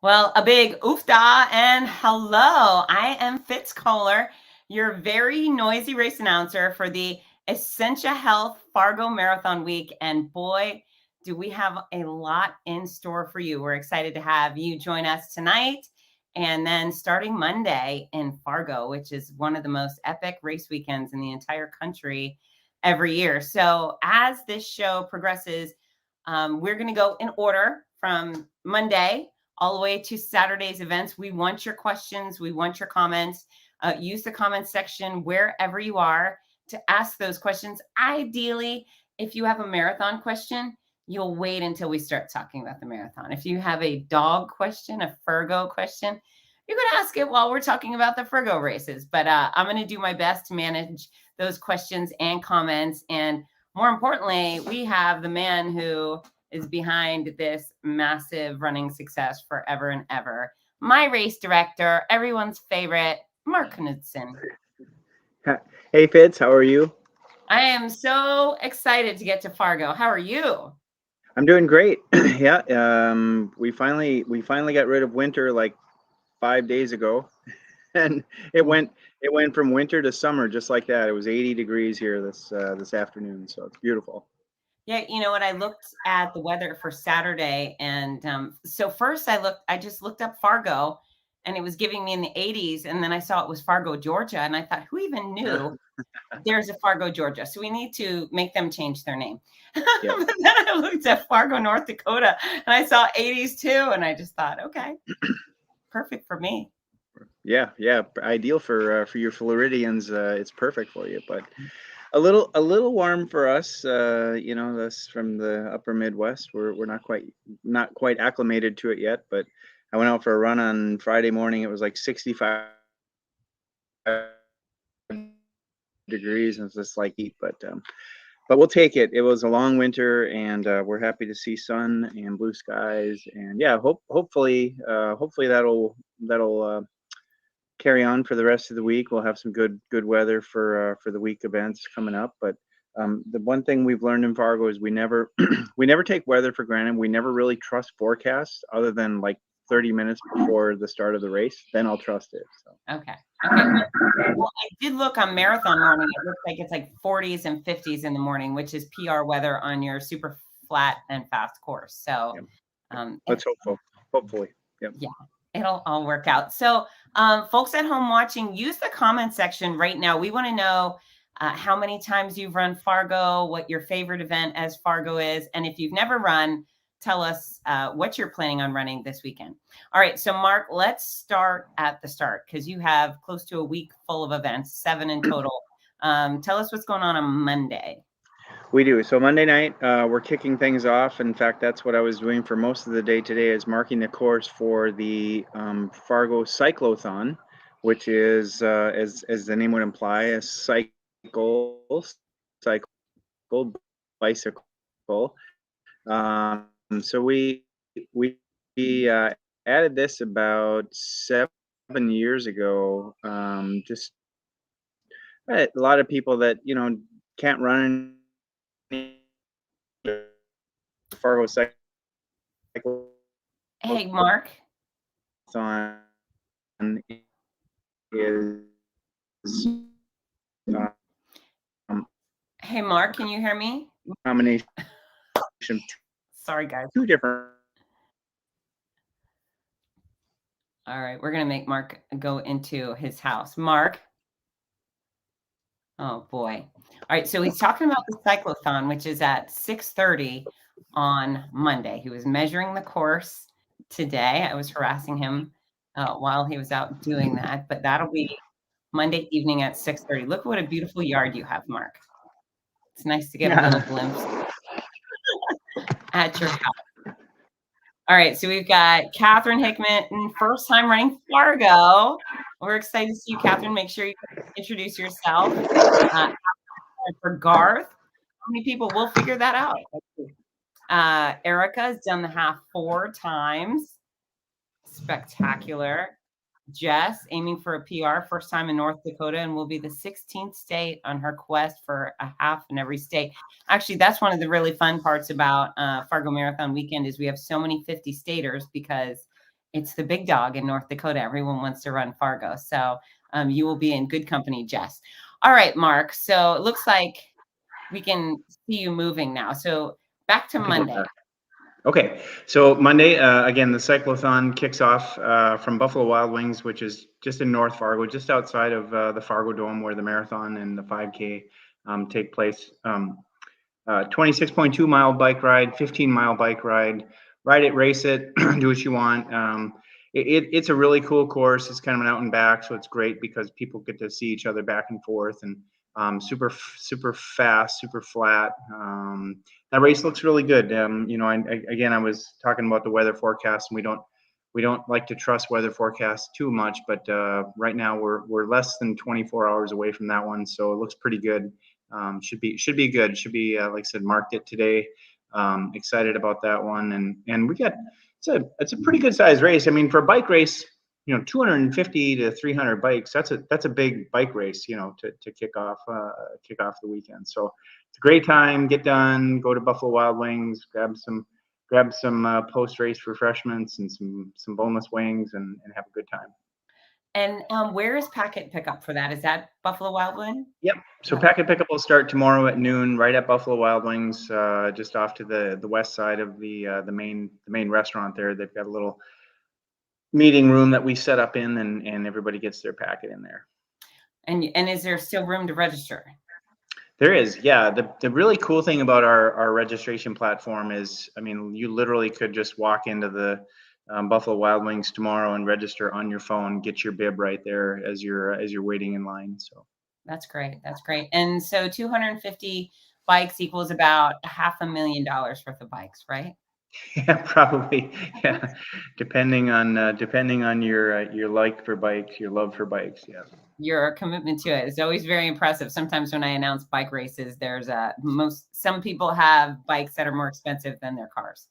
Well, a big oofda and hello. I am Fitz Koehler, your very noisy race announcer for the Essentia Health Fargo Marathon Week. And boy, do we have a lot in store for you. We're excited to have you join us tonight and then starting Monday in Fargo, which is one of the most epic race weekends in the entire country every year. So as this show progresses, we're going to go in order from Monday all the way to Saturday's events. We want your questions. We want your comments. Use the comments section wherever you are to ask those questions. Ideally, if you have a marathon question, you'll wait until we start talking about the marathon. If you have a dog question, a Fargo question, you can ask it while we're talking about the Fargo races. But I'm going to do my best to manage those questions and comments. And more importantly, we have the man who is behind this massive running success forever and ever. My race director, everyone's favorite, Mark Knutson. Hey Fitz, how are you? I am so excited to get to Fargo. How are you? I'm doing great. Yeah, we finally got rid of winter like 5 days ago, and it went from winter to summer just like that. It was 80 degrees here this afternoon, so it's beautiful. Yeah, you know what? I looked at the weather for Saturday, and so first I just looked up Fargo, and it was giving me in the 80s, and then I saw it was Fargo, Georgia, and I thought, who even knew there's a Fargo, Georgia? So we need to make them change their name. Yep. But then I looked at Fargo, North Dakota, and I saw 80s too, and I just thought, okay, perfect for me. Yeah, ideal for your Floridians. It's perfect for you, but a little warm for us. Us from the upper Midwest. We're not quite acclimated to it yet, but I went out for a run on Friday morning. It was like 65 degrees, and it's just like heat, but we'll take it. It was a long winter, and we're happy to see sun and blue skies, and yeah, hopefully that'll carry on for the rest of the week. We'll have some good weather for the week events coming up. But the one thing we've learned in Fargo is we never we never take weather for granted. We never really trust forecasts other than like 30 minutes before the start of the race. Then I'll trust it. So. Okay. Well, I did look on marathon morning. It looks like it's like 40s and 50s in the morning, which is PR weather on your super flat and fast course. So Let's hopefully. Yep. Yeah, it'll all work out. So folks at home watching, use the comment section right now. We want to know how many times you've run Fargo, what your favorite event as Fargo is. And if you've never run, tell us what you're planning on running this weekend. All right. So Mark, let's start at the start because you have close to a week full of events, 7 in total. Tell us what's going on Monday. We do. So Monday night, we're kicking things off. In fact, that's what I was doing for most of the day today, is marking the course for the Fargo Cyclothon, which is, as the name would imply, a cycle, bicycle. So we added this about 7 years ago. Just a lot of people that can't run Fargo Cyclothon. Hey, Mark. Is Hey, Mark, can you hear me? combination. Sorry, guys. Two different. All right, we're going to make Mark go into his house. Mark. Oh, boy. All right, so he's talking about the cyclothon, which is at 6:30 on Monday. He was measuring the course today. I was harassing him while he was out doing that, but that'll be Monday evening at 6:30. Look what a beautiful yard you have, Mark. It's nice to get a little glimpse at your house. All right, so we've got Catherine Hickman, first time running Fargo. We're excited to see you, Catherine. Make sure you introduce yourself. For Garth, how many people? We'll figure that out. Erica has done the half 4 times. Spectacular. Jess, aiming for a PR, first time in North Dakota, and will be the 16th state on her quest for a half in every state. Actually, that's one of the really fun parts about Fargo Marathon Weekend is we have so many 50-staters because It's the big dog in North Dakota. Everyone wants to run Fargo. So you will be in good company, Jess. All right, Mark. So it looks like we can see you moving now. So back to Monday. Okay, so Monday, again, the cyclothon kicks off from Buffalo Wild Wings, which is just in North Fargo, just outside of the Fargo Dome, where the marathon and the 5K take place. 26.2 mile bike ride, 15-mile bike ride. Ride it, race it, do what you want. It's a really cool course. It's kind of an out and back, so it's great because people get to see each other back and forth, and super fast, super flat. That race looks really good. I was talking about the weather forecast, and we don't like to trust weather forecasts too much, but right now we're less than 24 hours away from that one, so it looks pretty good. Should be good. Should be like I said, marked it today. Excited about that one, and we got it's a pretty good size race. I mean, for a bike race, 250 to 300 bikes. That's a big bike race, to kick off the weekend. So it's a great time. Get done. Go to Buffalo Wild Wings. Grab some post race refreshments and some boneless wings, and have a good time. And where is packet pickup for that? Is that Buffalo Wild Wings? Yep. So packet pickup will start tomorrow at noon, right at Buffalo Wild Wings, just off to the west side of the main restaurant there. They've got a little meeting room that we set up in, and everybody gets their packet in there. And is there still room to register? There is, yeah. The really cool thing about our registration platform is, I mean, you literally could just walk into the Buffalo Wild Wings tomorrow and register on your phone, get your bib right there as you're waiting in line. So that's great. That's great. And so 250 bikes equals about $500,000 worth of bikes, right? Yeah, probably. Yeah, depending on your like for bikes, your love for bikes. Yeah. Your commitment to it is always very impressive. Sometimes when I announce bike races, there's some people have bikes that are more expensive than their cars.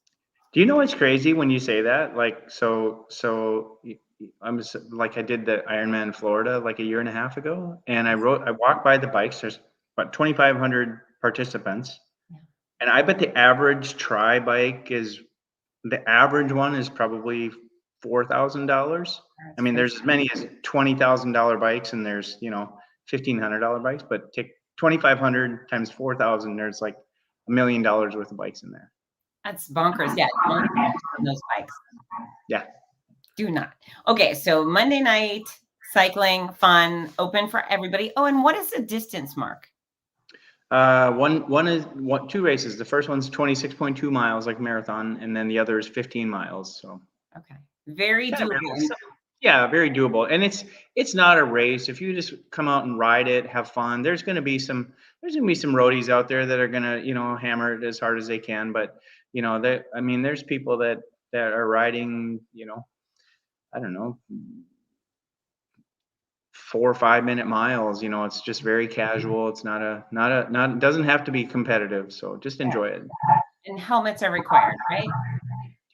Do you know what's crazy when you say that? Like, so I'm just, like, I did the Ironman in Florida like a year and a half ago, and I walked by the bikes. There's about 2,500 participants, and I bet the average tri bike the average one is probably $4,000. I mean, there's as many as $20,000 bikes, and there's $1,500 bikes, but take 2,500 times 4,000. There's like $1 million worth of bikes in there. That's bonkers. Yeah, don't invest in those bikes. Yeah. Do not. Okay, so Monday night cycling, fun, open for everybody. Oh, and what is the distance, Mark? Two races. The first one's 26.2 miles, like marathon, and then the other is 15 miles. So okay, very doable. Yeah, very doable. And it's not a race. If you just come out and ride it, have fun. There's gonna be some roadies out there that are gonna hammer it as hard as they can. But there's people that are riding I don't know, 4 or 5 minute miles. It's just very casual. It's it doesn't have to be competitive. So just enjoy it. And helmets are required, right?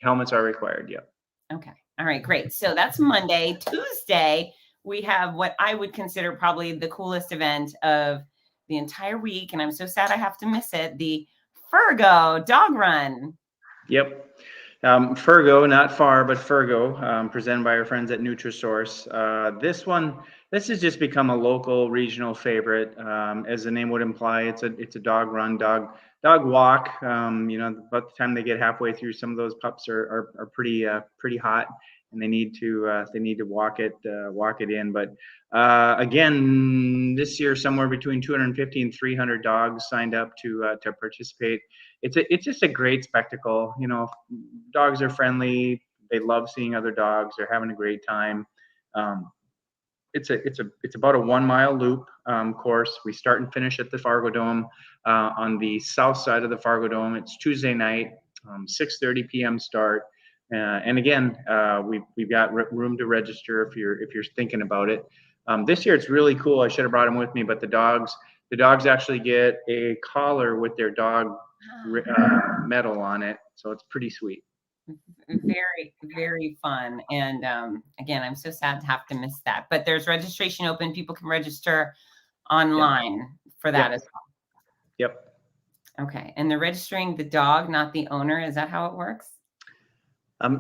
Helmets are required. Yeah. Okay. All right, great. So that's Monday. Tuesday, we have what I would consider probably the coolest event of the entire week. And I'm so sad I have to miss it. The Fargo dog run. Yep. Fargo, not far, but Fargo, presented by our friends at Nutrisource. This has just become a local, regional favorite. As the name would imply, it's a dog run, dog walk. About the time they get halfway through, some of those pups are pretty hot, and they need to walk it in. But again, this year, somewhere between 250 and 300 dogs signed up to participate. It's just a great spectacle. Dogs are friendly. They love seeing other dogs. They're having a great time. It's about a 1 mile loop course. We start and finish at the Fargo Dome on the south side of the Fargo Dome. It's Tuesday night, 6:30 p.m. start. And again, we've got room to register if you're thinking about it. This year it's really cool. I should have brought them with me, but the dogs actually get a collar with their dog medal on it, so it's pretty sweet. Very, very fun. And again, I'm so sad to have to miss that. But there's registration open. People can register online for that as well. Yep. Okay. And they're registering the dog, not the owner. Is that how it works?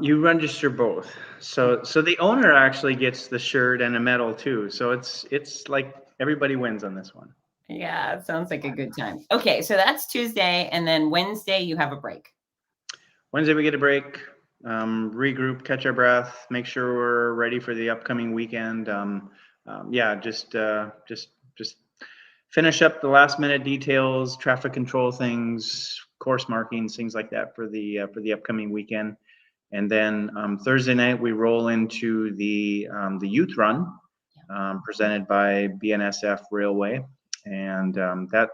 You register both. So the owner actually gets the shirt and a medal too. So it's like everybody wins on this one. Yeah, it sounds like a good time. Okay, so that's Tuesday, and then Wednesday you have a break. Wednesday we get a break, regroup, catch our breath, make sure we're ready for the upcoming weekend. Yeah, just finish up the last minute details, traffic control things, course markings, things like that for the upcoming weekend. And then Thursday night we roll into the youth run, presented by BNSF Railway, and that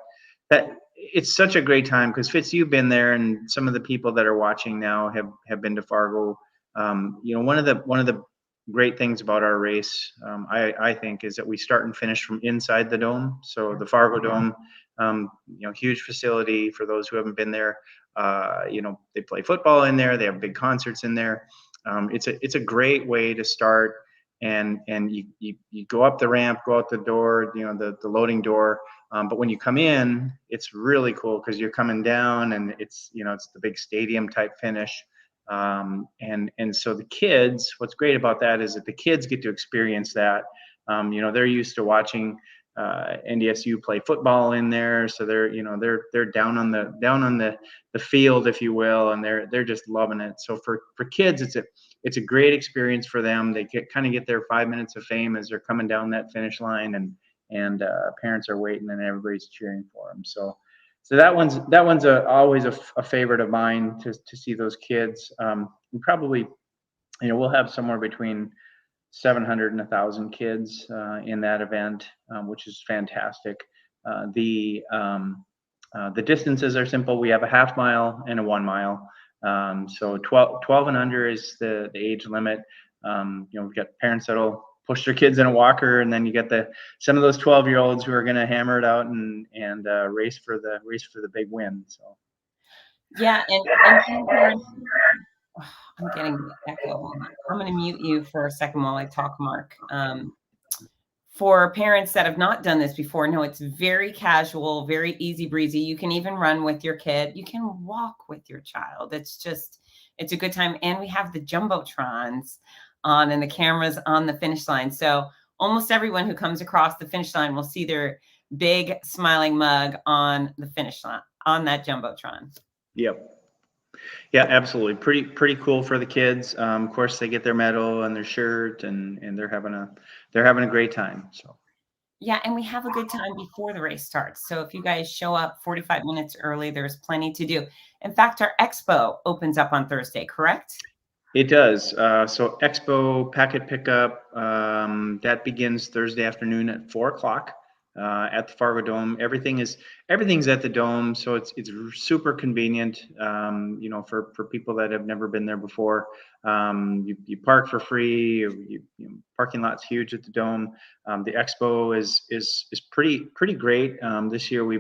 it's such a great time because Fitz, you've been there, and some of the people that are watching now have been to Fargo. One of the great things about our race, I think, is that we start and finish from inside the dome. So the Fargo Dome, huge facility for those who haven't been there. They play football in there. They have big concerts in there. It's a great way to start, and you go up the ramp, go out the door, the loading door. But when you come in, it's really cool because you're coming down, and it's the big stadium type finish. And so the kids, what's great about that is that the kids get to experience that. They're used to watching NDSU play football in there, so they're down on the field, if you will, and they're just loving it. So for kids, it's a great experience for them. They kind of get their 5 minutes of fame as they're coming down that finish line, and parents are waiting and everybody's cheering for them. So that one's always a favorite of mine to see those kids. And probably we'll have somewhere between 700 and 1,000 kids in that event, which is fantastic. The distances are simple. We have a half mile and a 1 mile. So 12 and under is the age limit. We've got parents that'll push their kids in a walker, and then you get some of those 12-year-olds who are going to hammer it out and race for the big win. So Yeah, and I'm getting the echo. Hold on. I'm going to mute you for a second while I talk, Mark. For parents that have not done this before, no, it's very casual, very easy breezy. You can even run with your kid. You can walk with your child. It's a good time. And we have the jumbotrons on and the cameras on the finish line. So almost everyone who comes across the finish line will see their big smiling mug on the finish line on that jumbotron. Yep. Yeah, absolutely. Pretty cool for the kids. Of course, they get their medal and their shirt, and they're having a great time. So yeah, and we have a good time before the race starts. So if you guys show up 45 minutes early, there's plenty to do. In fact, our expo opens up on Thursday, correct? it does. So expo packet pickup that begins Thursday afternoon at 4 o'clock at the Fargo Dome. Everything's at the dome, so it's super convenient. For people that have never been there before. You park for free. Parking lot's huge at the dome. The expo is pretty great. This year we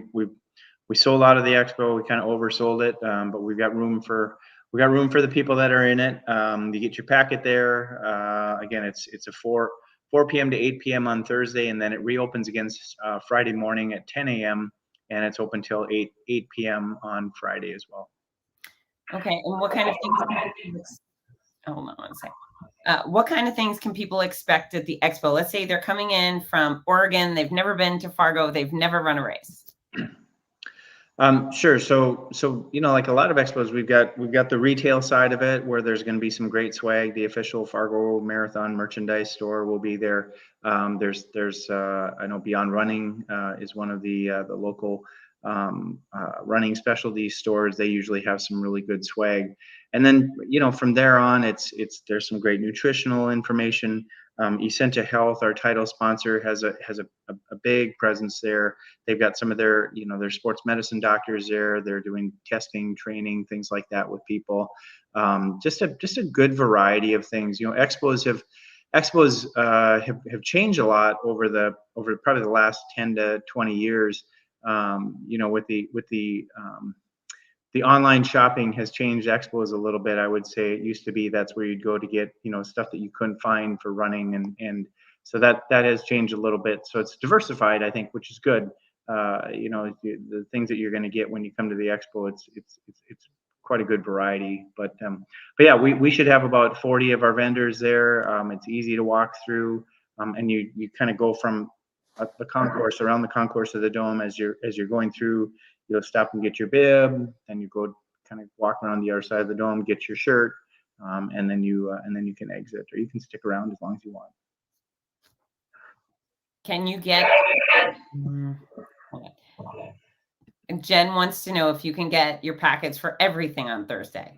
sold out of the expo. We kind of oversold it, but we got room for the people that are in it. You get your packet there. Again, it's a 4 p.m. to 8 p.m. on Thursday, and then it reopens again Friday morning at 10 a.m. and it's open till 8 p.m. on Friday as well. Okay, and what kind of things? Hold on one second. What kind of things can people expect at the expo? Let's say they're coming in from Oregon. They've never been to Fargo. They've never run a race. Sure. So like a lot of expos, we've got the retail side of it where there's going to be some great swag. The official Fargo Marathon merchandise store will be there. There's I know Beyond Running is one of the local running specialty stores. They usually have some really good swag. And then from there on, there's some great nutritional information. Essentia Health, our title sponsor, has a big presence there. They've got some of their sports medicine doctors there. They're doing testing, training, things like that with people. Just a good variety of things. Expos have changed a lot over probably the last 10 to 20 years. The online shopping has changed expos a little bit. I would say it used to be that's where you'd go to get stuff that you couldn't find for running, and so that has changed a little bit. So it's diversified, I think, which is good. The things that you're going to get when you come to the expo, it's quite a good variety. But yeah, we should have about 40 of our vendors there. It's easy to walk through, and you kind of go from the concourse, around the concourse of the dome. As you're going through, you'll stop and get your bib, then you go kind of walk around the other side of the dome, get your shirt, and then you can exit, or you can stick around as long as you want. Can you get? Jen wants to know if you can get your packets for everything on Thursday.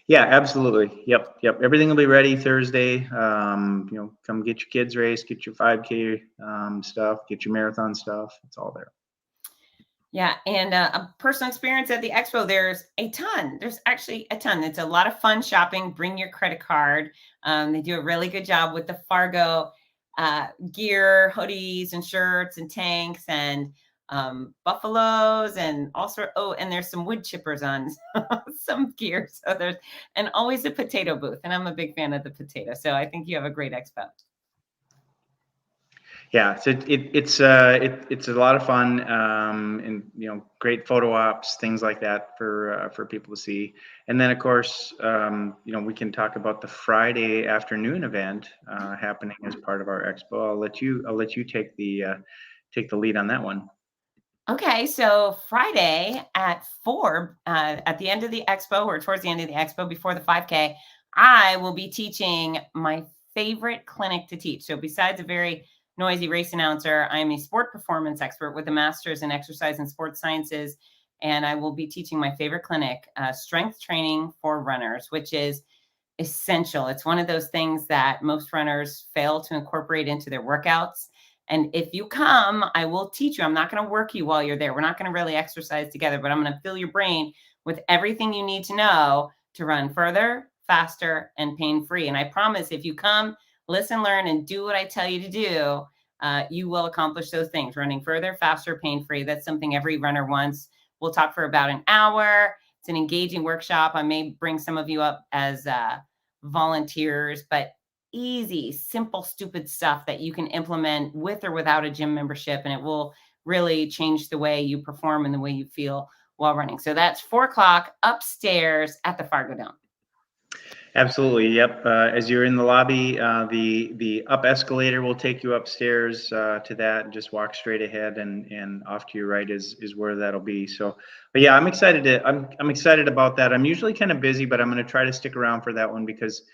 Yeah, absolutely. Yep. Everything will be ready Thursday. Come get your kids race, get your 5K stuff, get your marathon stuff. It's all there. Yeah, and a personal experience at the expo, there's a ton. There's actually a ton. It's a lot of fun shopping. Bring your credit card. They do a really good job with the Fargo gear, hoodies and shirts and tanks and buffaloes and also, and there's some wood chippers on some gear. So and always a potato booth. And I'm a big fan of the potato. So I think you have a great expo. Yeah, so it's a lot of fun, and great photo ops, things like that for people to see. And then of course, we can talk about the Friday afternoon event happening as part of our expo. I'll let you take the lead on that one. Okay, so Friday at 4, at the end of the expo, or towards the end of the expo, before the 5K, I will be teaching my favorite clinic to teach. So besides a very noisy race announcer, I am a sport performance expert with a master's in exercise and sports sciences, and I will be teaching my favorite clinic, strength training for runners, which is essential. It's one of those things that most runners fail to incorporate into their workouts. And if you come, I will teach you. I'm not going to work you while you're there. We're not going to really exercise together, but I'm going to fill your brain with everything you need to know to run further, faster, and pain-free. And I promise if you come, listen, learn, and do what I tell you to do, you will accomplish those things. Running further, faster, pain-free. That's something every runner wants. We'll talk for about an hour. It's an engaging workshop. I may bring some of you up as volunteers, but easy, simple, stupid stuff that you can implement with or without a gym membership, and it will really change the way you perform and the way you feel while running. So that's 4 o'clock upstairs at the Fargo Dome. Absolutely. Yep. As you're in the lobby, the up escalator will take you upstairs to that, and just walk straight ahead, and off to your right is where that'll be. So, but yeah, I'm excited about that. I'm usually kind of busy, but I'm going to try to stick around for that one because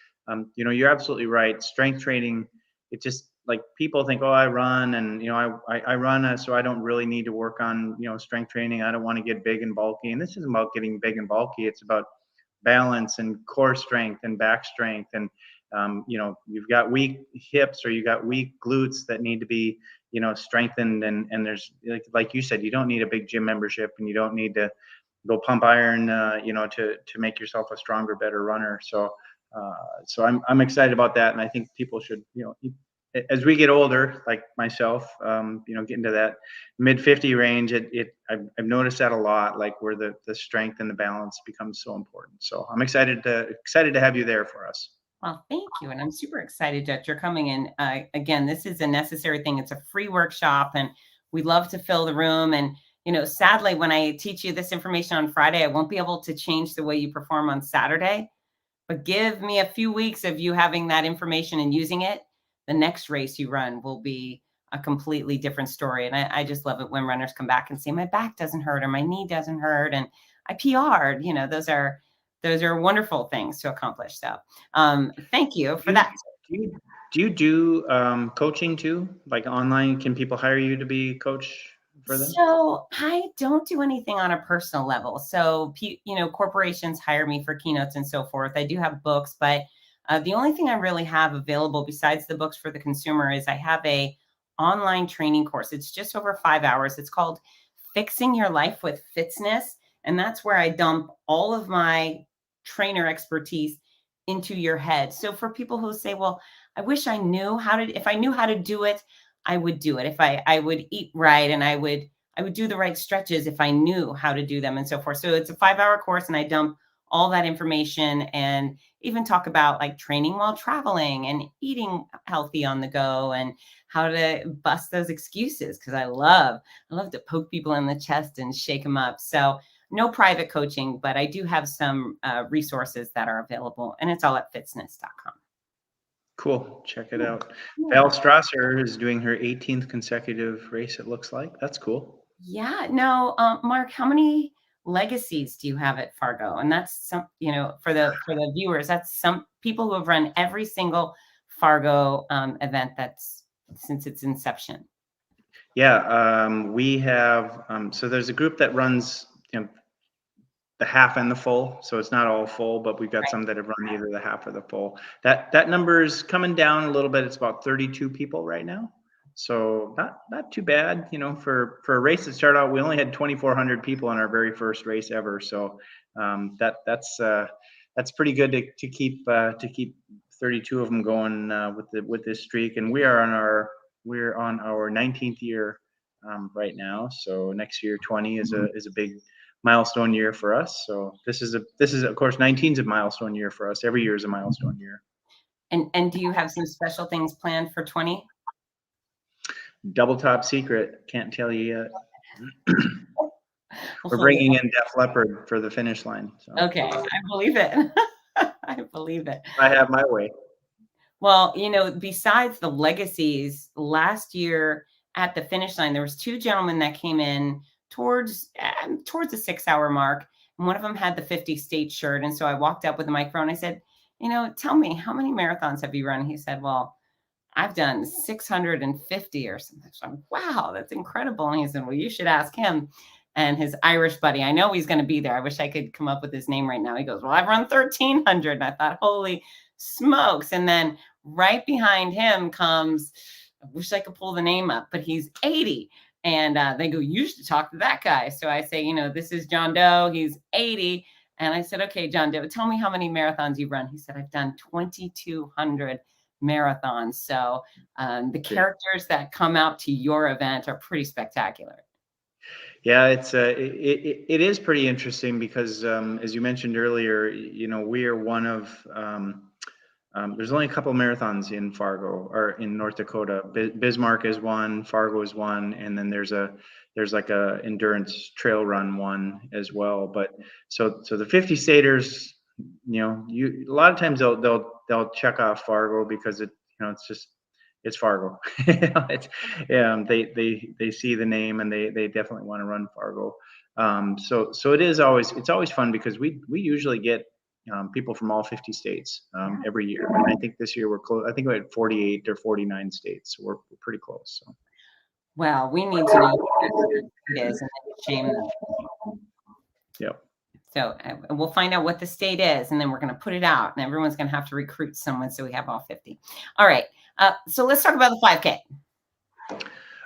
you're absolutely right. Strength training, it just, like, people think, oh, I run, and I run, so I don't really need to work on strength training. I don't want to get big and bulky, and this isn't about getting big and bulky. It's about balance and core strength and back strength, and you've got weak hips or you got weak glutes that need to be strengthened, and there's, like you said, you don't need a big gym membership, and you don't need to go pump iron to make yourself a stronger, better runner. So I'm excited about that, and I think people should, as we get older, like myself, get into that mid 50 range, I've noticed that a lot, like where the strength and the balance becomes so important. So I'm excited to have you there for us. Well, thank you. And I'm super excited that you're coming in. Again, this is a necessary thing. It's a free workshop, and we love to fill the room. And, sadly, when I teach you this information on Friday, I won't be able to change the way you perform on Saturday. But give me a few weeks of you having that information and using it. The next race you run will be a completely different story. And I just love it when runners come back and say, my back doesn't hurt or my knee doesn't hurt, and I PR'd. Those are wonderful things to accomplish. So thank you for that. Do you do coaching too? Like online, can people hire you to be coach for them? So I don't do anything on a personal level. So, corporations hire me for keynotes and so forth. I do have books, but the only thing I really have available besides the books for the consumer is I have a online training course. It's just over 5 hours. It's called Fixing Your Life with Fitzness. And that's where I dump all of my trainer expertise into your head. So for people who say, well, I wish I knew if I knew how to do it, I would do it. If I would eat right, and I would do the right stretches if I knew how to do them and so forth. So it's a 5-hour course, and I dump all that information and even talk about like training while traveling and eating healthy on the go and how to bust those excuses. Cause I love to poke people in the chest and shake them up. So no private coaching, but I do have some resources that are available, and it's all at fitzness.com. Cool. Check it out. Val Strasser is doing her 18th consecutive race, it looks like. That's cool. Yeah. No, Mark, how many legacies do you have at Fargo? And that's some, for the viewers, that's some people who have run every single Fargo event that's since its inception. Yeah, we have, so there's a group that runs, the half and the full. So it's not all full, but we've got some that have run either the half or the full. That number is coming down a little bit. It's about 32 people right now. So not too bad, for a race that started out, we only had 2,400 people on our very first race ever. So that's pretty good to keep 32 of them going with this streak. And we're on our 19th year right now. So next year 20 is a big milestone year for us. So this is of course 19 is a milestone year for us. Every year is a milestone year. And do you have some special things planned for 20? Double top secret. Can't tell you yet. We're bringing in Def Leppard for the finish line. So. Okay, I believe it. I believe it. I have my way. Well, besides the legacies, last year at the finish line, there was two gentlemen that came in towards the 6-hour mark, and one of them had the 50 state shirt. And so I walked up with the microphone. I said, tell me, how many marathons have you run? He said, well, I've done 650 or something. So I'm, wow, that's incredible. And he said, well, you should ask him and his Irish buddy. I know he's going to be there. I wish I could come up with his name right now. He goes, well, I've run 1,300. And I thought, holy smokes. And then right behind him comes, I wish I could pull the name up, but he's 80. And they go, you should talk to that guy. So I say, this is John Doe. He's 80. And I said, okay, John Doe, tell me how many marathons you've run. He said, I've done 2,200 marathons. So the characters that come out to your event are pretty spectacular. Yeah, it is pretty interesting because as you mentioned earlier, we are one of there's only a couple marathons in Fargo or in North Dakota. Bismarck is one, Fargo is one, and then there's like a endurance trail run one as well. But so the 50 staters, a lot of times they'll check off Fargo because it's Fargo. They see the name and they definitely want to run Fargo. So it's always fun because we usually get people from all 50 states every year. And I think this year we're close. I think we had 48 or 49 states. So we're pretty close. So. Well, we need to know what it is and shame them. Yep. So we'll find out what the state is, and then we're going to put it out, and everyone's going to have to recruit someone so we have all 50. All right. So let's talk about the 5K.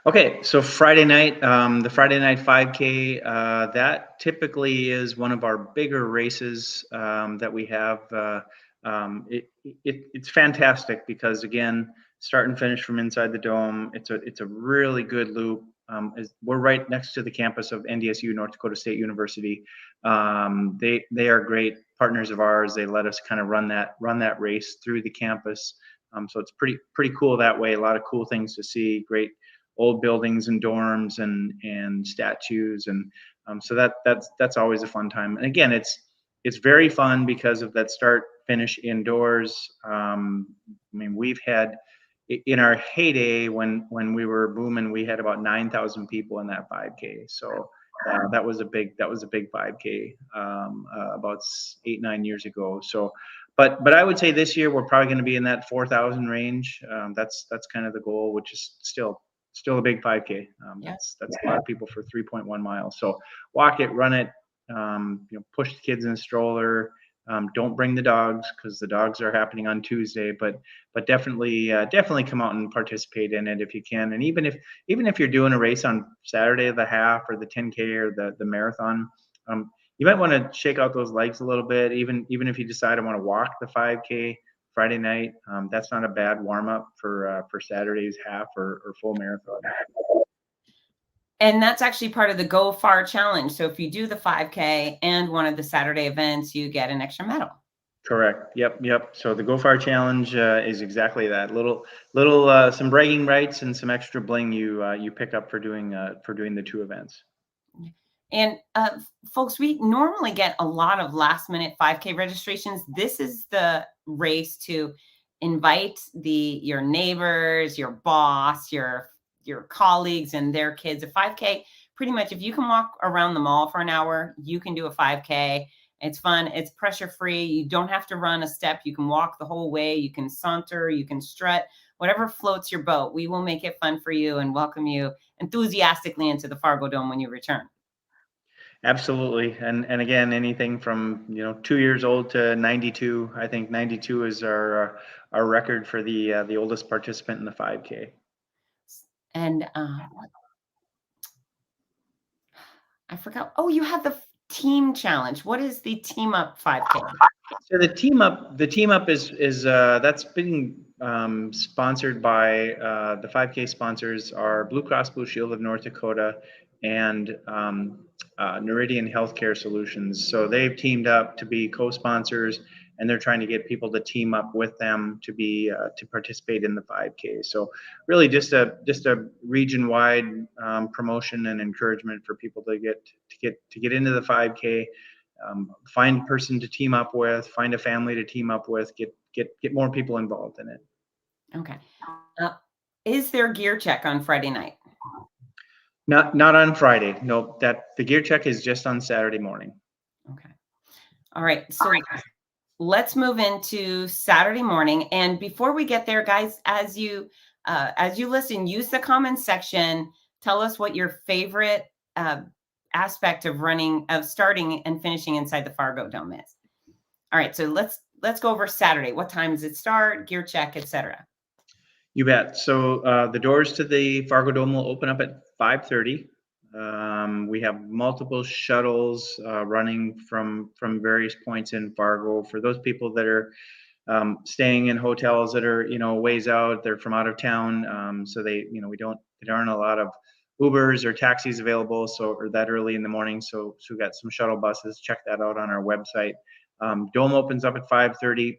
Okay, so Friday night, the Friday night 5K, that typically is one of our bigger races that we have. It's fantastic because, again, start and finish from inside the dome. It's a really good loop. We're right next to the campus of NDSU, North Dakota State University. They are great partners of ours. They let us kind of run that race through the campus. So it's pretty cool that way. A lot of cool things to see. Great old buildings and dorms and statues, and so that's always a fun time. And again, it's very fun because of that start finish indoors. I mean, we've had in our heyday when we were booming, we had about 9,000 people in that 5K. So that was a big 5K about 8-9 years ago. So. But I would say this year we're probably going to be in that 4,000 range. That's kind of the goal, which is still a big 5K. That's a lot of people for 3.1 miles. So walk it, run it, push the kids in a stroller. Don't bring the dogs because the dogs are happening on Tuesday. But definitely come out and participate in it if you can. And even if you're doing a race on Saturday, the half or the 10K or the marathon. You might want to shake out those legs a little bit, even if you decide I want to walk the 5K Friday night. That's not a bad warm up for Saturday's half or full marathon. And that's actually part of the Go Far Challenge. So if you do the 5K and one of the Saturday events, you get an extra medal. Correct. Yep. So the Go Far Challenge is exactly that. Little some bragging rights and some extra bling you pick up for doing the two events. And folks, we normally get a lot of last minute 5K registrations. This is the race to invite your neighbors, your boss, your colleagues and their kids. A 5K, pretty much if you can walk around the mall for an hour, you can do a 5K. It's fun. It's pressure free. You don't have to run a step. You can walk the whole way. You can saunter. You can strut. Whatever floats your boat. We will make it fun for you and welcome you enthusiastically into the Fargo Dome when you return. Absolutely. And again, anything from 2 years old to 92. I think 92 is our record for the oldest participant in the 5K. And I forgot. Oh, you have the team challenge. What is the team up 5K? So the team up is that's being sponsored by the 5K sponsors are Blue Cross Blue Shield of North Dakota and Noridian Healthcare Solutions. So they've teamed up to be co-sponsors, and they're trying to get people to team up with them to be to participate in the 5K. So really just a region-wide promotion and encouragement for people to get into the 5K. Find a person to team up with, find a family to team up with, get more people involved in it. Okay. Is there gear check on Friday night? Not on Friday. Nope. The gear check is just on Saturday morning. Okay. All right. So let's move into Saturday morning. And before we get there, guys, as you listen, use the comments section. Tell us what your favorite aspect of starting and finishing inside the Fargo Dome is. All right. So let's go over Saturday. What time does it start? Gear check, etc. You bet. So the doors to the Fargo Dome will open up at 5:30. We have multiple shuttles running from various points in Fargo for those people that are staying in hotels that are ways out. They're from out of town, so there aren't a lot of Ubers or taxis available, or that early in the morning. So we got some shuttle buses. Check that out on our website. Dome opens up at 5:30.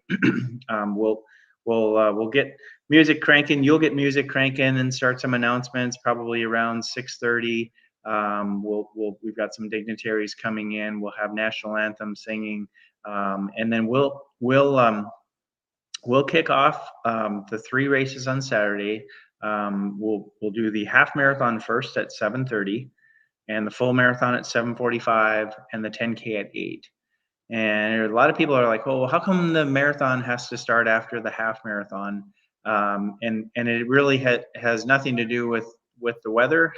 We'll get music cranking. You'll get music cranking and start some announcements probably around 6:30. We've got some dignitaries coming in. We'll have national anthem singing, and then we'll kick off the 3 races on Saturday. We'll do the half marathon first at 7:30, and the full marathon at 7:45, and the 10K at 8. And a lot of people are like, "Oh, well, how come the marathon has to start after the half marathon?" And it really has nothing to do with the weather.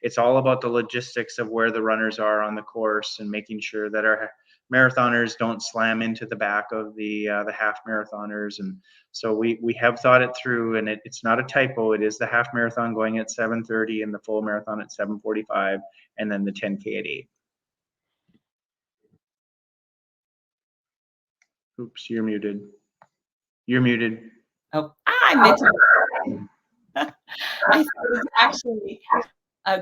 It's all about the logistics of where the runners are on the course and making sure that our marathoners don't slam into the back of the half marathoners. And so we have thought it through, and it's not a typo. It is the half marathon going at 7:30 and the full marathon at 7:45, and then the 10K at 8. Oops, you're muted. You're muted. Oh, I meant to. I said it's actually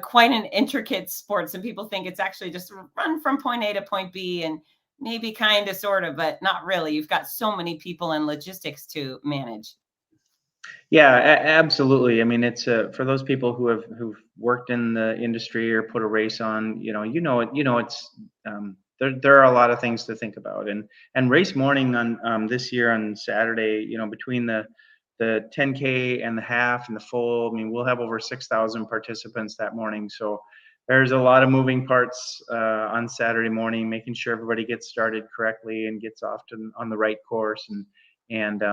quite an intricate sport. Some people think it's actually just run from point A to point B, and maybe kind of, sort of, but not really. You've got so many people and logistics to manage. Yeah, absolutely. I mean, it's for those people who've worked in the industry or put a race on. It's there are a lot of things to think about, and race morning on this year on Saturday. Between the 10K and the half and the full, I mean, we'll have over 6,000 participants that morning. So there's a lot of moving parts on Saturday morning, making sure everybody gets started correctly and gets off on the right course. And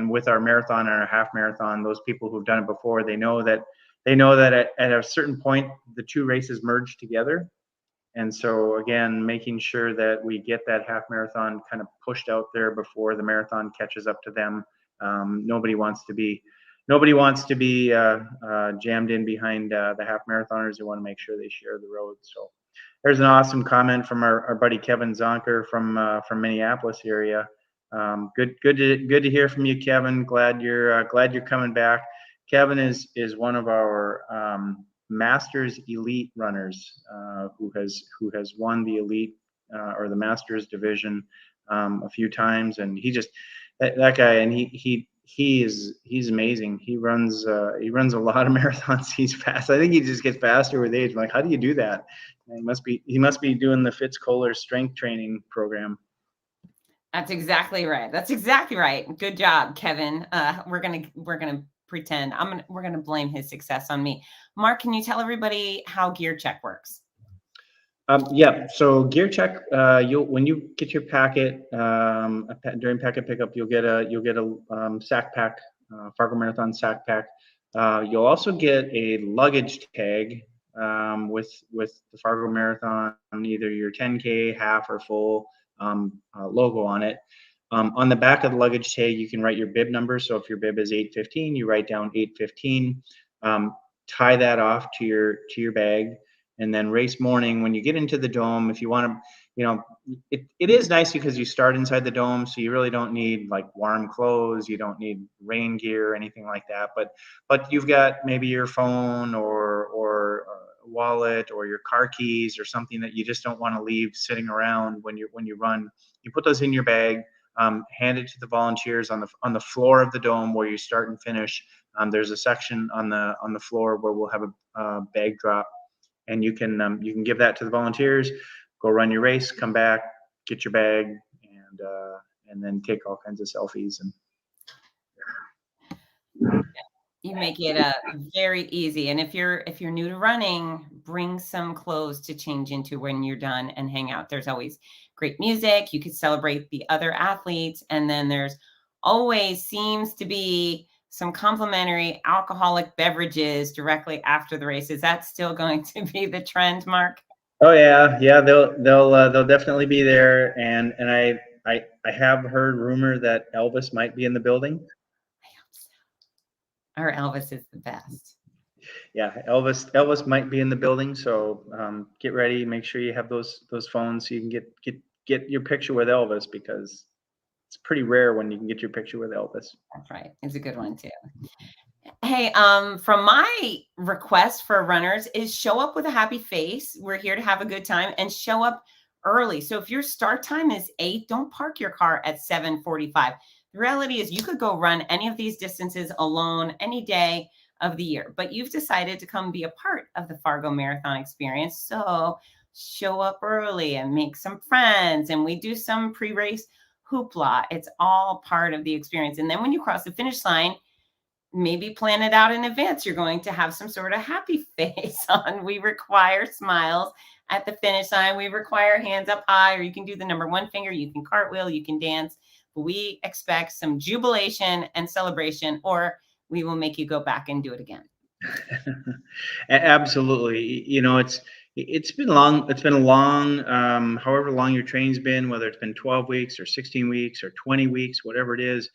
with our marathon and our half marathon, those people who've done it before, they know that at a certain point the 2 races merge together. And so again, making sure that we get that half marathon kind of pushed out there before the marathon catches up to them. Nobody wants to be jammed in behind the half marathoners. They want to make sure they share the road. So there's an awesome comment from our buddy Kevin Zonker from Minneapolis area. Good to hear from you, Kevin. Glad you're coming back. Kevin is one of our Masters elite runners who has won the elite or the Masters division a few times, and he just that guy, and he's amazing. He runs a lot of marathons. He's fast. I think he just gets faster with age. I'm like, how do you do that? He must be doing the Fitz Koehler strength training program. That's exactly right. That's exactly right. Good job, Kevin. We're gonna pretend we're gonna blame his success on me. Mark, can you tell everybody how gear check works? Yeah. So gear check. When you get your packet during packet pickup, you'll get a sack pack, Fargo Marathon sack pack. You'll also get a luggage tag with the Fargo Marathon, either your 10K, half, or full logo on it. On the back of the luggage tag, you can write your bib number. So if your bib is 815, you write down 815. Tie that off to your bag. And then race morning, when you get into the dome, if you want to, it is nice because you start inside the dome, so you really don't need like warm clothes. You don't need rain gear or anything like that. But you've got maybe your phone or a wallet or your car keys or something that you just don't want to leave sitting around when you run. You put those in your bag, hand it to the volunteers on the floor of the dome where you start and finish. There's a section on the floor where we'll have a bag drop. And you can give that to the volunteers, go run your race, come back, get your bag, and then take all kinds of selfies. And you make it very easy. And if you're new to running, bring some clothes to change into when you're done and hang out. There's always great music. You could celebrate the other athletes, and then there's always seems to be some complimentary alcoholic beverages directly after the race. Is that still going to be the trend, Mark? Oh yeah, they'll definitely be there. And I have heard rumor that Elvis might be in the building. I hope so. Our Elvis is the best. Yeah, Elvis might be in the building. So get ready. Make sure you have those phones so you can get your picture with Elvis, because it's pretty rare when you can get your picture with Elvis. That's right. It's a good one too. Hey, from my request for runners is show up with a happy face. We're here to have a good time, and show up early. So if your start time is 8, don't park your car at 7:45. The reality is you could go run any of these distances alone any day of the year, but you've decided to come be a part of the Fargo Marathon experience. So show up early and make some friends, and we do some pre-race hoopla. It's all part of the experience. And then when you cross the finish line, maybe plan it out in advance. You're going to have some sort of happy face on. We require smiles at the finish line. We require hands up high, or you can do the number 1 finger. You can cartwheel, you can dance. But we expect some jubilation and celebration, or we will make you go back and do it again. Absolutely. It's been long. It's been a long, however long your training's been, whether it's been 12 weeks or 16 weeks or 20 weeks, whatever it is.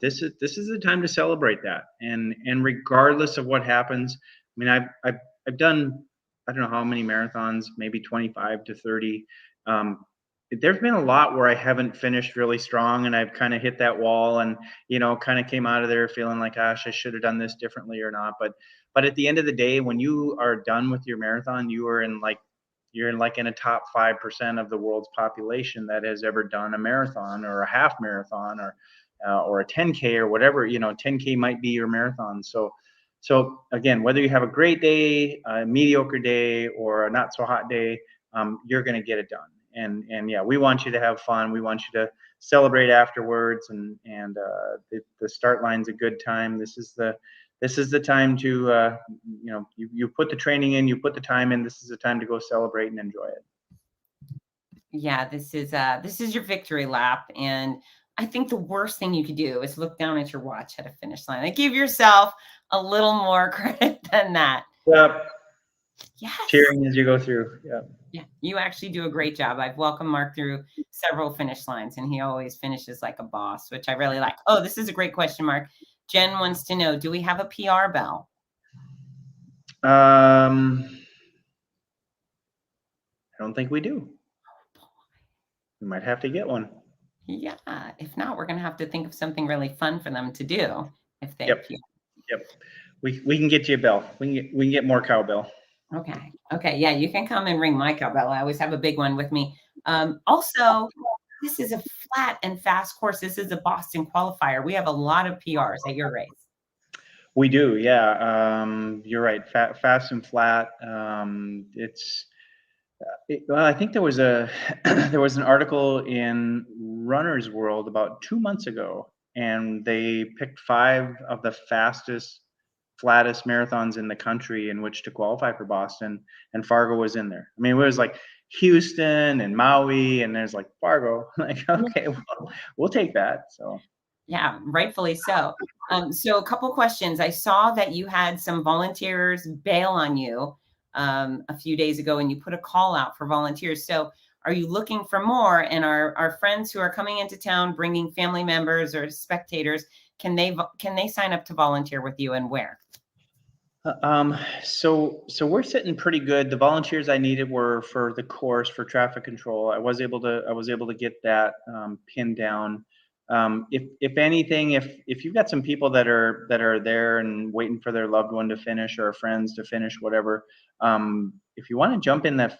This is the time to celebrate that. And regardless of what happens, I mean, I've done, I don't know how many marathons, maybe 25 to 30. There's been a lot where I haven't finished really strong, and I've kind of hit that wall, and kind of came out of there feeling like, gosh, I should have done this differently or not. But at the end of the day, when you are done with your marathon, you're in a top 5% of the world's population that has ever done a marathon or a half marathon or a 10K or whatever. 10K might be your marathon. So again, whether you have a great day, a mediocre day, or a not so hot day, you're going to get it done. And yeah, we want you to have fun. We want you to celebrate afterwards. And the start line's a good time. This is the time to you put the training in, you put the time in. This is the time to go celebrate and enjoy it. Yeah, this is your victory lap. And I think the worst thing you could do is look down at your watch at a finish line. Like, give yourself a little more credit than that. Yep. Yes. Cheering as you go through. Yeah. Yeah, you actually do a great job. I've welcomed Mark through several finish lines, and he always finishes like a boss, which I really like. Oh, this is a great question, Mark. Jen wants to know, do we have a PR bell? I don't think we do. We might have to get one. Yeah. If not, we're going to have to think of something really fun for them to do. If they Yep. We can get you a bell. We can get more cowbell. Okay. Yeah, you can come and ring my cowbell. I always have a big one with me. Also, this is a flat and fast course. This is a Boston qualifier. We have a lot of PRs at your race. We do, yeah. You're right. Fast and flat. It's Well, I think there was a there was an article in Runner's World about 2 months ago, and they picked 5 of the fastest, flattest marathons in the country in which to qualify for Boston, and Fargo was in there. I mean, it was like Houston and Maui, and there's like Fargo. Like, okay, well, we'll take that. So. Yeah, rightfully so. So a couple questions. I saw that you had some volunteers bail on you a few days ago, and you put a call out for volunteers. So are you looking for more? And our friends who are coming into town, bringing family members or spectators, can they sign up to volunteer with you, and where? So we're sitting pretty good. The volunteers I needed were for the course for traffic control. I was able to get that pinned down. If anything, if you've got some people that are there and waiting for their loved one to finish or friends to finish, whatever, if you want to jump in the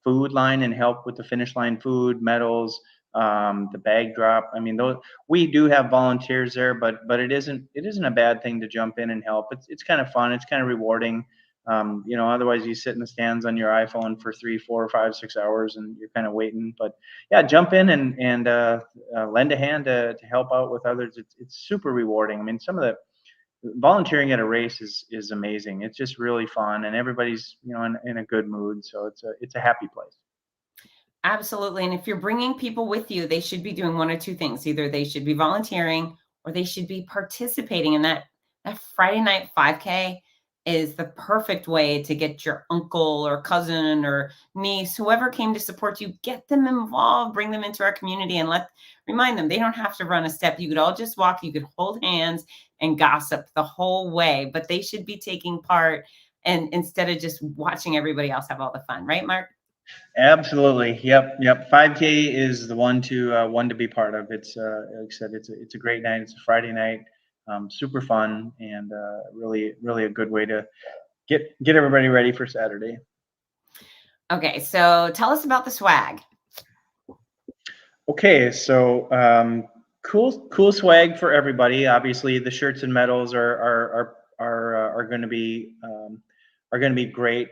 food line and help with the finish line food, medals, the bag drop. I mean, those, we do have volunteers there, but it isn't a bad thing to jump in and help. It's kind of fun. It's kind of rewarding. Otherwise you sit in the stands on your iPhone for 3, 4, 5, 6 hours and you're kind of waiting. But yeah, jump in and lend a hand to help out with others. It's super rewarding. I mean, some of the volunteering at a race is amazing. It's just really fun, and everybody's in a good mood. So it's a happy place. Absolutely. And if you're bringing people with you, they should be doing one or two things. Either they should be volunteering or they should be participating in that Friday night 5K is the perfect way to get your uncle or cousin or niece, whoever came to support you, get them involved, bring them into our community and remind them they don't have to run a step. You could all just walk, you could hold hands and gossip the whole way, but they should be taking part and instead of just watching everybody else have all the fun. Right, Mark? Absolutely. Yep. Yep. 5K is the one to be part of. It's like I said, it's a great night. It's a Friday night, super fun, and really a good way to get everybody ready for Saturday. Okay, so tell us about the swag. Okay, so cool swag for everybody. Obviously, the shirts and medals are going to be great.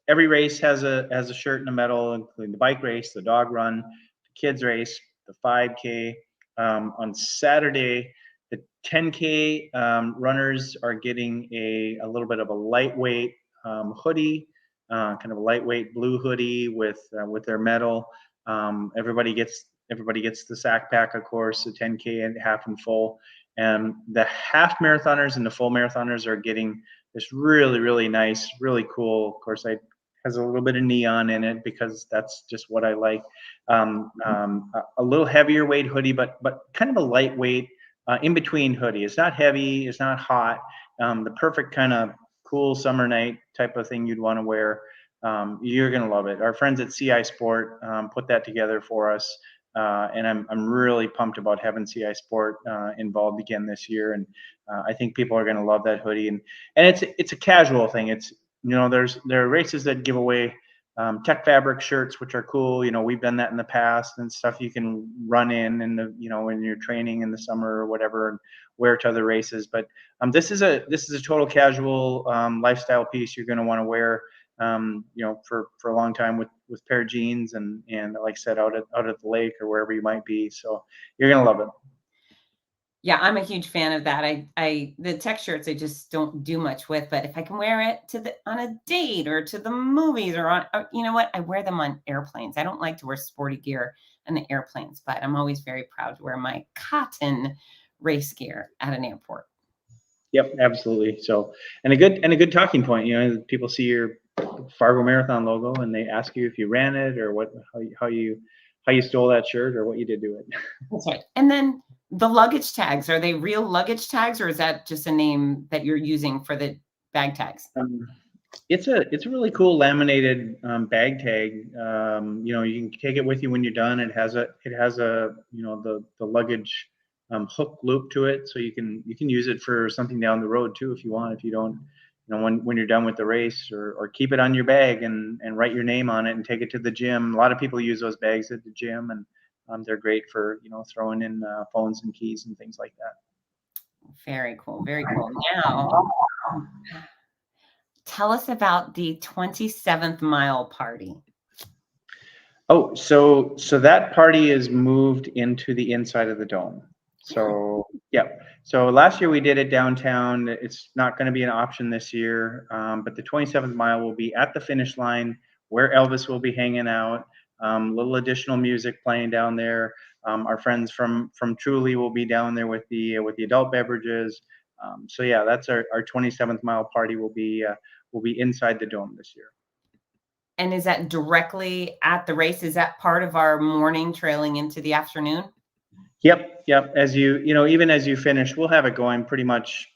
Every race has a shirt and a medal, including the bike race, the dog run, the kids race, the 5K. On Saturday, the 10K runners are getting a little bit of a lightweight hoodie, kind of a lightweight blue hoodie with their medal. Everybody gets the sack pack, of course, the 10K and half and full. And the half marathoners and the full marathoners are getting this really nice, really cool. Of course, has a little bit of neon in it because that's just what I like. A little heavier weight hoodie, but kind of a lightweight in between hoodie. It's not heavy, it's not hot. The perfect kind of cool summer night type of thing you'd want to wear. You're gonna love it. Our friends at CI Sport put that together for us, and I'm really pumped about having CI Sport involved again this year. And I think people are gonna love that hoodie. And it's a casual thing. There are races that give away tech fabric shirts, which are cool. We've done that in the past and stuff you can run in the when you're training in the summer or whatever and wear to other races. But this is a total casual lifestyle piece you're going to want to wear for a long time with pair of jeans and like I said, out at the lake or wherever you might be. So you're going to love it. Yeah, I'm a huge fan of that. The tech shirts I just don't do much with, but if I can wear it on a date or to the movies or on, you know what, I wear them on airplanes. I don't like to wear sporty gear on the airplanes, but I'm always very proud to wear my cotton race gear at an airport. Yep, absolutely. So, and a good talking point. People see your Fargo Marathon logo and they ask you if you ran it or how you stole that shirt or what you did to it. That's right. And then the luggage tags, are they real luggage tags or is that just a name that you're using for the bag tags? It's a really cool laminated bag tag. You can take it with you when you're done. It has a the luggage hook loop to it, so you can use it for something down the road too if you want. If you don't, when you're done with the race, or keep it on your bag and write your name on it and take it to the gym. A lot of people use those bags at the gym, and they're great for throwing in phones and keys and things like that. Very cool. Very cool. Now, tell us about the 27th mile party. Oh, so that party is moved into the inside of the dome. So yeah. So last year we did it downtown. It's not going to be an option this year, but the 27th mile will be at the finish line where Elvis will be hanging out. Little additional music playing down there. Our friends from Truly will be down there with the adult beverages. So yeah, that's our 27th mile party will be inside the dome this year. And is that directly at the race? Is that part of our morning trailing into the afternoon? Yep, yep. As even as you finish, we'll have it going pretty much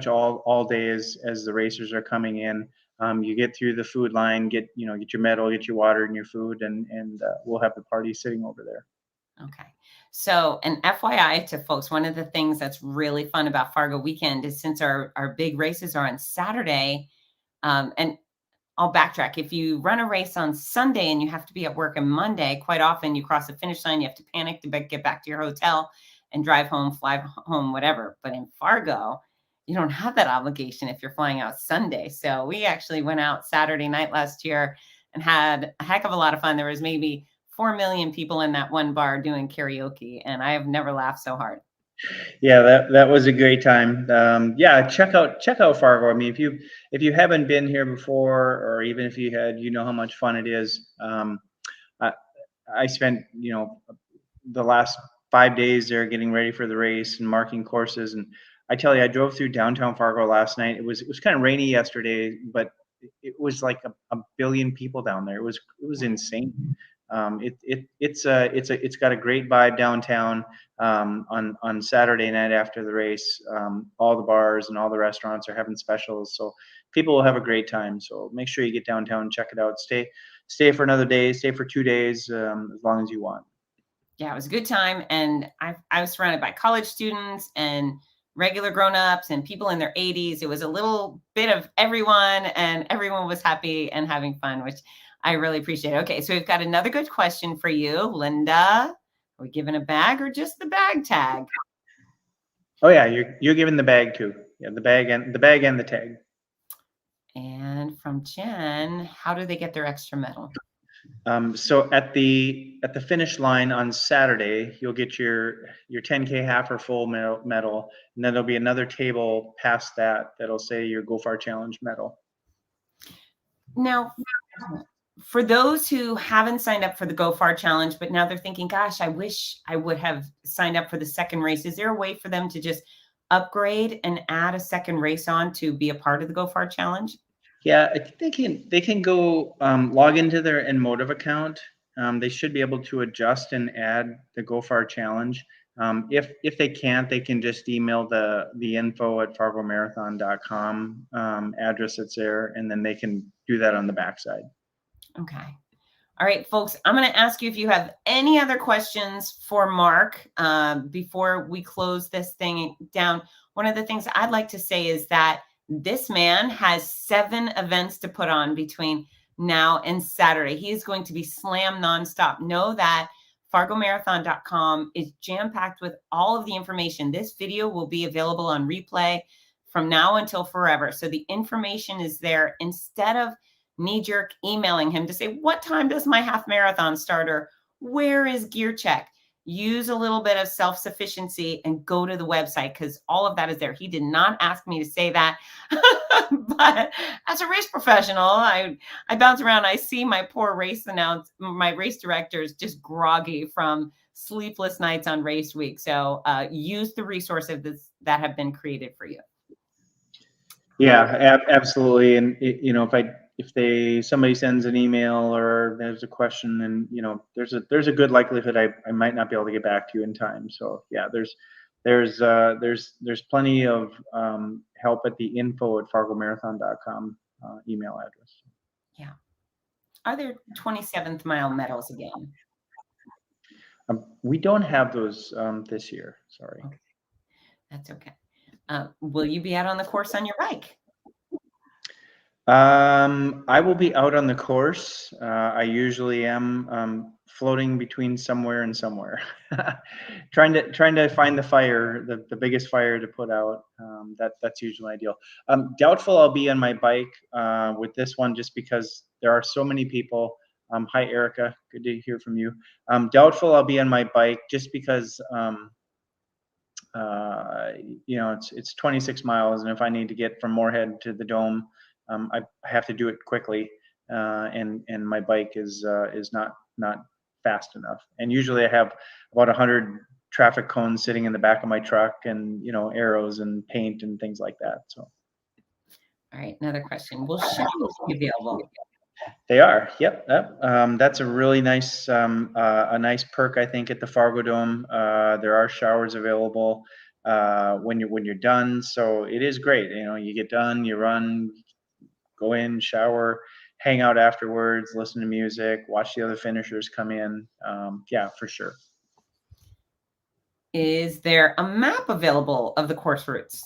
all day as the racers are coming in. You get through the food line, get your medal, get your water and your food, and we'll have the party sitting over there. Okay. So, an FYI to folks, one of the things that's really fun about Fargo weekend is since our big races are on Saturday, and I'll backtrack. If you run a race on Sunday and you have to be at work on Monday, quite often you cross the finish line, you have to panic to get back to your hotel and drive home, fly home, whatever. But in Fargo, you don't have that obligation if you're flying out Sunday. So we actually went out Saturday night last year and had a heck of a lot of fun. There was maybe 4 million people in that one bar doing karaoke, and I have never laughed so hard. Yeah, that was a great time. Yeah, check out Fargo. I mean, if you haven't been here before, or even if you had, how much fun it is. I spent the last 5 days there getting ready for the race and marking courses, and I tell you, I drove through downtown Fargo last night. It was kind of rainy yesterday, but it was like a billion people down there. It was insane. It's got a great vibe downtown. On Saturday night after the race, all the bars and all the restaurants are having specials, so people will have a great time. So make sure you get downtown and check it out. Stay for another day, stay for 2 days, as long as you want. Yeah, it was a good time, and I was surrounded by college students and regular grown-ups and people in their 80s. It was a little bit of everyone, and everyone was happy and having fun, which I really appreciate. Okay, so we've got another good question for you, Linda. Are we giving a bag or just the bag tag? Oh yeah, you're giving the bag too. Yeah, the bag and the tag. And from Jen, how do they get their extra medal? So at the finish line on Saturday, you'll get your 10K half or full medal, and then there'll be another table past that'll say your Go Far Challenge medal. Now, for those who haven't signed up for the Go Far Challenge, but now they're thinking, gosh, I wish I would have signed up for the second race. Is there a way for them to just upgrade and add a second race on to be a part of the Go Far Challenge? Yeah, I think they can go log into their Enmotive account. They should be able to adjust and add the Go Far Challenge. If they can't, they can just email the info@fargomarathon.com address that's there, and then they can do that on the backside. Okay. All right, folks, I'm going to ask you if you have any other questions for Mark before we close this thing down. One of the things I'd like to say is that this man has 7 events to put on between now and Saturday. He is going to be slam nonstop. Know that fargomarathon.com is jam-packed with all of the information. This video will be available on replay from now until forever. So the information is there. Instead of knee-jerk emailing him to say, what time does my half marathon start? Or where is gear check? Use a little bit of self-sufficiency and go to the website, because all of that is there. He did not ask me to say that. But as a race professional, I bounce around. I see my poor my race directors just groggy from sleepless nights on race week. So use the resources that have been created for you. Yeah, absolutely. And if somebody sends an email or there's a question, and there's a good likelihood I might not be able to get back to you in time. So yeah, there's plenty of help at the info@fargomarathon.com email address. Yeah. Are there 27th mile medals again? We don't have those this year. Sorry. Okay. That's okay. Will you be out on the course on your bike? I will be out on the course. I usually am floating between somewhere and somewhere, trying to find the fire, the biggest fire to put out. That's usually ideal. Doubtful I'll be on my bike with this one, just because there are so many people. Hi, Erica. Good to hear from you. Doubtful I'll be on my bike just because, it's 26 miles, and if I need to get from Moorhead to the Dome, I have to do it quickly, and my bike is not fast enough. And usually I have about 100 traffic cones sitting in the back of my truck, and arrows and paint and things like that. So. All right, another question. Will showers be available? They are. Yep. That's a really nice a nice perk, I think, at the Fargo Dome. There are showers available when you're done. So it is great. You get done, you run, go in, shower, hang out afterwards, listen to music, watch the other finishers come in. Yeah, for sure. Is there a map available of the course routes?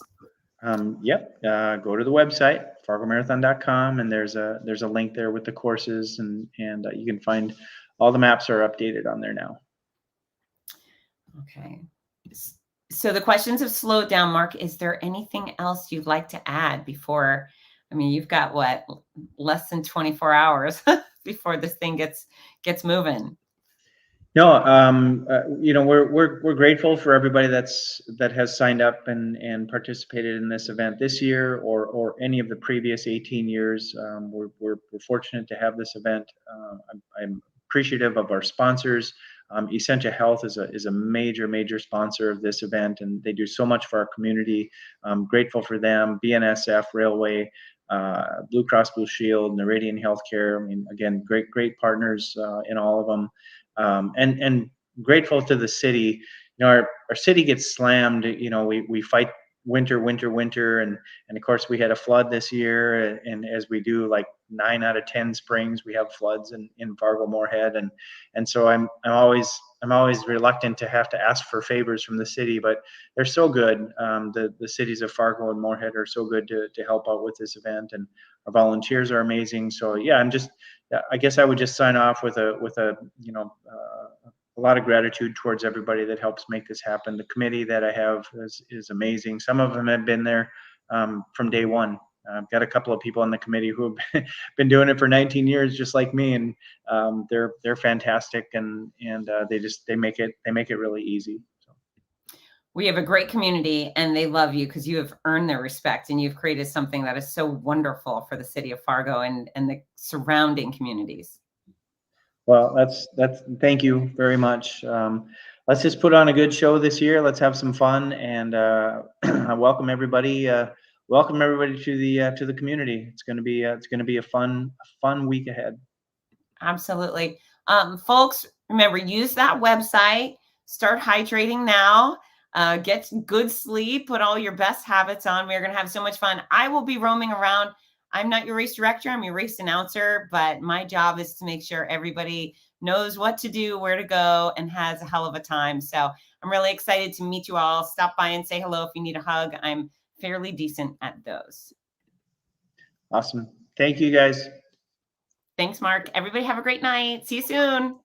Yep. Go to the website, fargomarathon.com, and there's a link there with the courses, and you can find all the maps are updated on there now. Okay. So the questions have slowed down. Mark, is there anything else you'd like to add before? I mean, you've got what, less than 24 hours before this thing gets moving. No, we're grateful for everybody that has signed up and participated in this event this year or any of the previous 18 years. We're fortunate to have this event. I'm appreciative of our sponsors. Essentia Health is a major sponsor of this event, and they do so much for our community. I'm grateful for them. BNSF Railway, Blue Cross Blue Shield, Noridian Healthcare. I mean, again, great partners in all of them. And grateful to the city. Our city gets slammed. We fight winter, and of course we had a flood this year. And as we do, like 9 out of 10 springs, we have floods in Fargo Moorhead. And so I'm always reluctant to have to ask for favors from the city, but they're so good. The cities of Fargo and Moorhead are so good to help out with this event, and our volunteers are amazing. So yeah, I guess I would just sign off with a lot of gratitude towards everybody that helps make this happen. The committee that I have is amazing. Some of them have been there from day one. I've got a couple of people on the committee who have been doing it for 19 years, just like me, and they're fantastic, and they make it really easy. So. We have a great community, and they love you because you have earned their respect, and you've created something that is so wonderful for the city of Fargo and the surrounding communities. Well, that's thank you very much. Let's just put on a good show this year. Let's have some fun, and I welcome everybody. Welcome everybody to the community. It's going to be a fun week ahead. Absolutely. Folks, remember, use that website, start hydrating now, get good sleep, put all your best habits on. We're going to have so much fun. I will be roaming around. I'm not your race director. I'm your race announcer, but my job is to make sure everybody knows what to do, where to go, and has a hell of a time. So I'm really excited to meet you all. Stop by and say hello if you need a hug. I'm fairly decent at those. Awesome. Thank you, guys. Thanks, Mark. Everybody have a great night. See you soon.